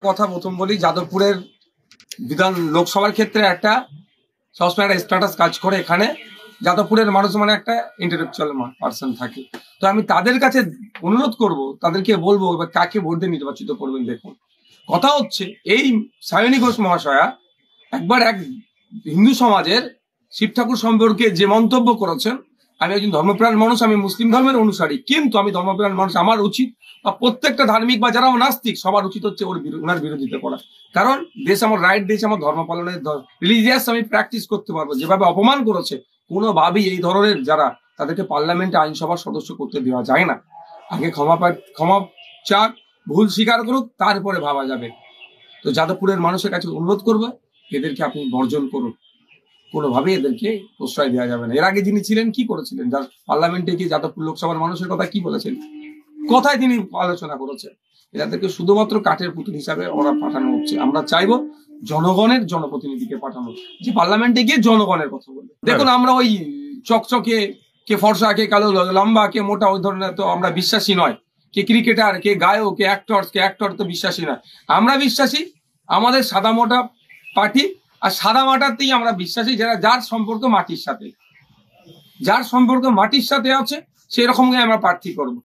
কথা প্রথম বলি, যাদবপুরের বিধান লোকসভার ক্ষেত্রে একটা সবসময় একটা স্ট্যাটাস কাজ করে। এখানে যাদবপুরের মানুষ মানে একটা ইন্টেলেকচুয়াল পার্সন থাকে। তো আমি তাদের কাছে অনুরোধ করব, তাদেরকে বলবো এবার কাকে ভোট দিয়ে নির্বাচিত করবেন। দেখুন, কথা হচ্ছে এই সায়নী ঘোষ মহাশয়া একবার এক হিন্দু সমাজের শিব ঠাকুর সম্পর্কে যে মন্তব্য করেছেন, আমি একজন ধর্মপ্রাণ মানুষ, আমি মুসলিম ধর্মের অনুসারী, কিন্তু আমি ধর্মপ্রাণ মানুষ, আমার উচিত বা প্রত্যেকটা ধার্মিক বা যারা নাস্তিক সবার উচিত হচ্ছে ওনার বিরোধিতা করা। কারণ দেশ আমার রাইট দিয়েছে, আমার ধর্ম পালনের রিলিজিয়াস আমি প্র্যাকটিস করতে পারবো। যেভাবে অপমান করেছে, কোনোভাবেই এই ধরনের যারা তাদেরকে পার্লামেন্টে আইনসভার সদস্য করতে দেওয়া যায় না। আগে ক্ষমা চাক, ভুল স্বীকার করুক, তারপরে ভাবা যাবে। তো যাদবপুরের মানুষের কাছে অনুরোধ করবো, এদেরকে আপনি বর্জন করুন, কোনোভাবেই এদেরকে প্রশ্রয় দেওয়া যাবে না। এর আগে যিনি ছিলেন কি করেছিলেন, যার পার্লামেন্টে গিয়ে যাদবপুর লোকসভার মানুষের কথা কি বলেছেন, কথায় তিনি আলোচনা করেছেন। এদেরকে শুধুমাত্র কাঠের পুতুল হিসাবে ওরা পাঠানো হচ্ছে। আমরা চাইবো জনগণের জনপ্রতিনিধিকে পাঠানো, যে পার্লামেন্টে গিয়ে জনগণের কথা বলবে। দেখুন, আমরা ওই চকচকে, কে ফর্সা, কে কালো, লম্বা, কে মোটা, ওই ধরনের তো আমরা বিশ্বাসী নয়। কে ক্রিকেটার, কে গায়ক, কে অ্যাক্টর তো বিশ্বাসী নয়। আমরা বিশ্বাসী আমাদের সাদা মোটা পার্টি, আর সাদা মাটাতেই আমরা বিশ্বাসী, যার সম্পর্ক মাটির সাথে আছে, সেরকমই আমরা প্রার্থী করবো।